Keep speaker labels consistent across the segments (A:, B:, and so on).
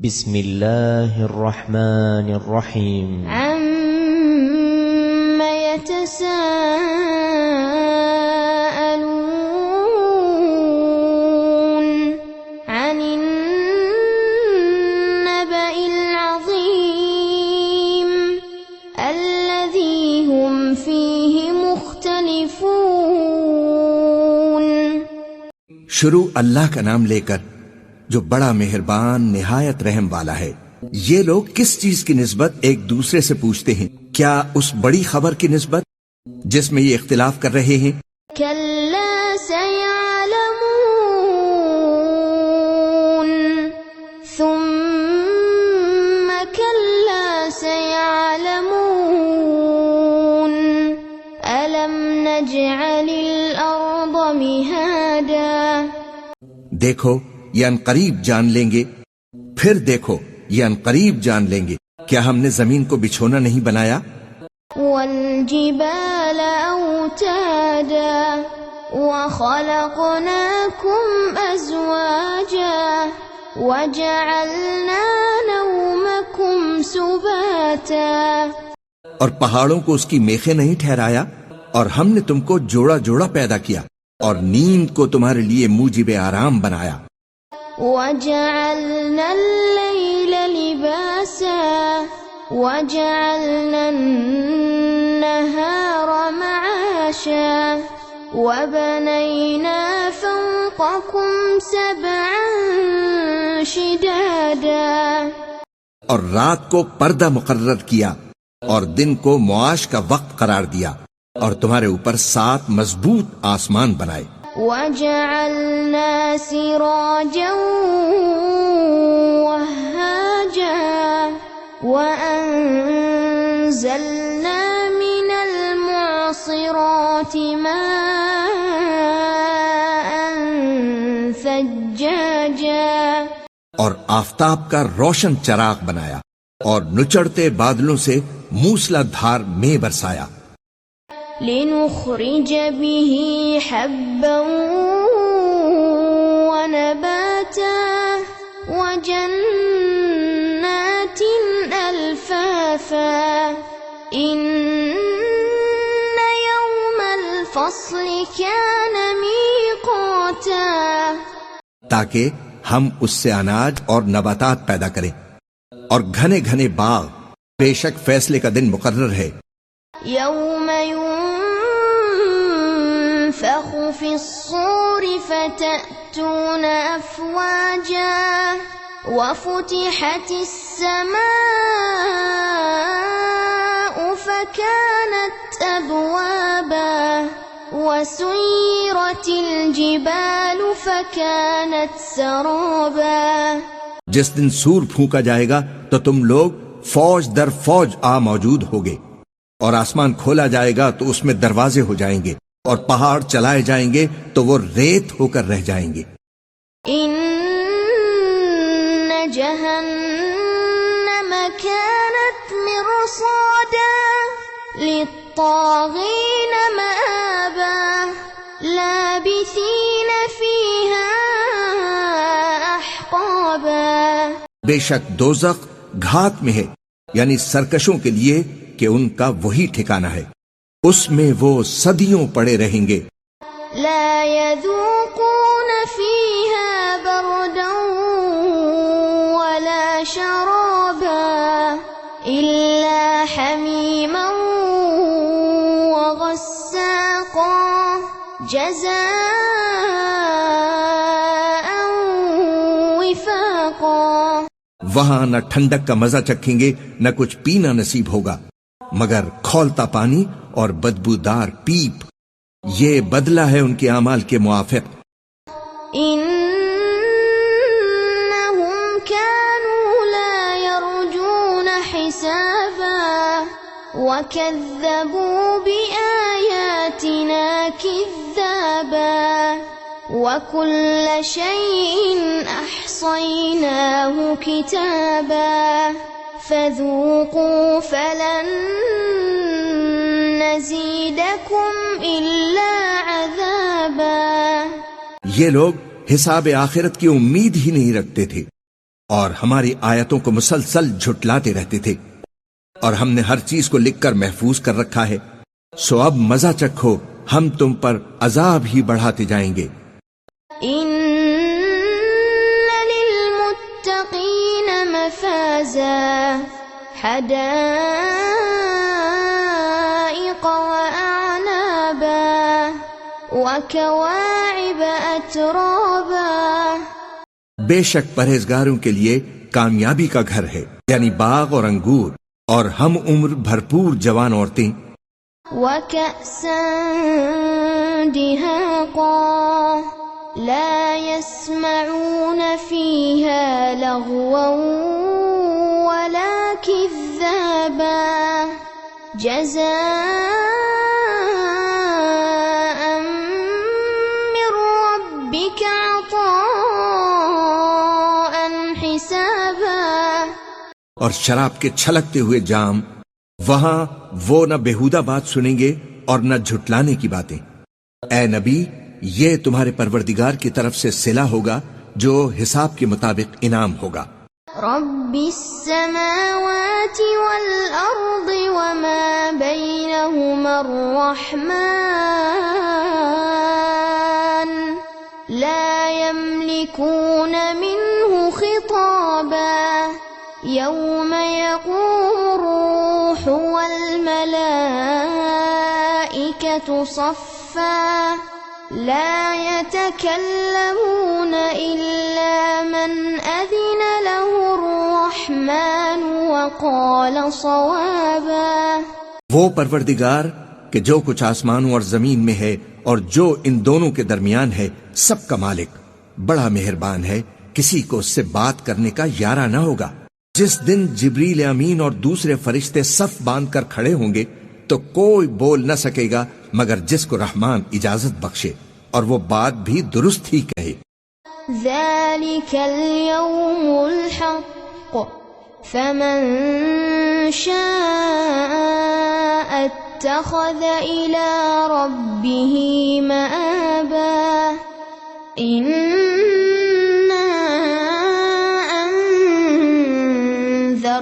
A: بسم اللہ الرحمن الرحیم
B: عَمَّ يَتَسَاءَلُونَ عَنِ النَّبَإِ الْعَظِيمِ الَّذِي هُمْ فِيهِ مُخْتَلِفُونَ۔
C: شروع اللہ کا نام لے کر جو بڑا مہربان نہایت رحم والا ہے۔ یہ لوگ کس چیز کی نسبت ایک دوسرے سے پوچھتے ہیں؟ کیا اس بڑی خبر کی نسبت جس میں یہ اختلاف کر رہے ہیں؟
B: كَلَّا سَيَعْلَمُونَ ثُمَّ كَلَّا سَيَعْلَمُونَ أَلَمْ نَجْعَلِ الْأَرْضَ مِهَادًا۔
C: دیکھو یہ عنقریب جان لیں گے، پھر دیکھو یہ عنقریب جان لیں گے، کیا ہم نے زمین کو بچھونا نہیں بنایا؟
B: وَالْجِبَالَ أَوْتَادًا وَخَلَقْنَاكُمْ أَزْوَاجًا وَجَعَلْنَا نَوْمَكُمْ سُبَاتًا۔
C: اور پہاڑوں کو اس کی میخیں نہیں ٹھہرایا، اور ہم نے تم کو جوڑا جوڑا پیدا کیا، اور نیند کو تمہارے لیے موجب آرام بنایا۔
B: وَجَعَلْنَا اللَّيْلَ لِبَاسًا وَجَعَلْنَا النَّهَارَ مَعَاشًا وَبَنَيْنَا فَوْقَكُمْ سَبْعًا شِدَادًا۔
C: اور رات کو پردہ مقرر کیا اور دن کو معاش کا وقت قرار دیا، اور تمہارے اوپر 7 مضبوط آسمان بنائے۔
B: وَجَعَلْنَا سِرَاجًا وَهَّاجًا وَأَنزَلْنَا مِنَ الْمُعْصِرَاتِ مَاءً ثَجَّاجًا۔
C: اور آفتاب کا روشن چراغ بنایا، اور نچڑتے بادلوں سے موسلا دھار میں برسایا۔
B: لِنُخْرِجَ بِهِ حَبًّا وَنَبَاتًا وَجَنَّاتٍ أَلْفَافًا إِنَّ يَوْمَ الْفَصْلِ كَانَ مِيقَاتًا۔
C: تاکہ ہم اس سے اناج اور نباتات پیدا کریں، اور گھنے گھنے باغ، بے شک فیصلے کا دن مقرر ہے۔
B: يَوْمَ يُنفَخُ فِي الصُّورِ فَتَأْتُونَ أَفْوَاجًا وَفُتِحَتِ السَّمَاءُ فَكَانَتْ أَبْوَابًا وَسُيِّرَتِ الْجِبَالُ فَكَانَتْ سَرَابًا۔
C: جس دن سور پھونکا جائے گا تو تم لوگ فوج در فوج آ موجود ہوگے، اور آسمان کھولا جائے گا تو اس میں دروازے ہو جائیں گے، اور پہاڑ چلائے جائیں گے تو وہ ریت ہو کر رہ جائیں گے۔
B: إِنَّ جَهَنَّمَ كَانَتْ مِرْصَادًا لِلطَّاغِينَ مَآبًا لَابِثِينَ فِيهَا أَحْقَابًا۔
C: بے شک دوزخ گھات میں ہے، یعنی سرکشوں کے لیے کہ ان کا وہی ٹھکانہ ہے، اس میں وہ صدیوں پڑے رہیں گے۔
B: لا يذوقون فيها بردا ولا شرابا إلا حميما وغساقا جزاء وفاقا۔
C: وہاں نہ ٹھنڈک کا مزہ چکھیں گے، نہ کچھ پینا نصیب ہوگا مگر کھولتا پانی اور بدبودار پیپ۔ یہ بدلہ ہے ان کے اعمال کے موافق۔
B: إنهم كانوا لا يرجون حسابا وكذبوا بآياتنا كذابا وكل شيء أحصيناه كتابا فذوقوا فلن نزيدكم إلا عذابا۔
C: یہ لوگ حساب آخرت کی امید ہی نہیں رکھتے تھے، اور ہماری آیتوں کو مسلسل جھٹلاتے رہتے تھے، اور ہم نے ہر چیز کو لکھ کر محفوظ کر رکھا ہے، سو اب مزہ چکھو، ہم تم پر عذاب ہی بڑھاتے جائیں گے۔
B: إن للمتقين مفازا حدائق وأعنابا وكواعب أترابا۔
C: بے شک پرہیزگاروں کے لیے کامیابی کا گھر ہے، یعنی باغ اور انگور اور ہم عمر بھرپور جوان عورتیں،
B: وكأسا دهاقا لا يسمعون فيها لغوا ولا كذابا جزاء من ربك عطاء حسابا۔
C: اور شراب کے چھلکتے ہوئے جام، وہاں وہ نہ بےہودہ بات سنیں گے اور نہ جھٹلانے کی باتیں۔ اے نبی، یہ تمہارے پروردگار کی طرف سے صلہ ہوگا جو حساب کے مطابق انعام ہوگا۔
B: رب السماوات والأرض وما بينهما الرحمن لا يملكون منه خطابا يوم يقوم الروح والملائكة صفا لا يتكلمون إلا من أذن له الرحمن وقال صوابا۔
C: وہ پروردگار کہ جو کچھ آسمانوں اور زمین میں ہے اور جو ان دونوں کے درمیان ہے، سب کا مالک، بڑا مہربان ہے، کسی کو اس سے بات کرنے کا یارہ نہ ہوگا۔ جس دن جبریل امین اور دوسرے فرشتے صف باندھ کر کھڑے ہوں گے تو کوئی بول نہ سکے گا مگر جس کو رحمان اجازت بخشے، اور وہ بات بھی درست ہی کہے۔
B: ذلك اليوم الحق فمن شاء اتخذ إلى ربه مآبا إنا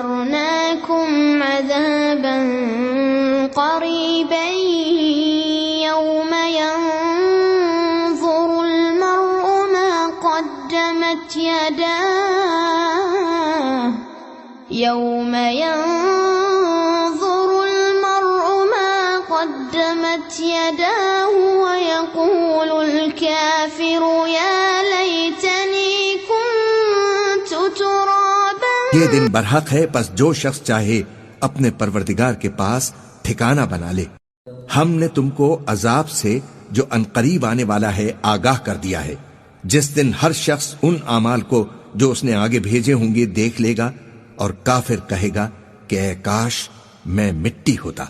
B: أنذرناكم عذابا قريبا يوم ينظر المرء ما قدمت يداه يوم ينظر المرء ما قدمت يداه ويقول الكافر يا ليتني كنت ترابا۔
C: یہ دن برحق ہے، پس جو شخص چاہے اپنے پروردگار کے پاس ٹھکانہ بنا لے۔ ہم نے تم کو عذاب سے جو انقریب آنے والا ہے آگاہ کر دیا ہے، جس دن ہر شخص ان اعمال کو جو اس نے آگے بھیجے ہوں گے دیکھ لے گا، اور کافر کہے گا کہ اے کاش میں مٹی ہوتا۔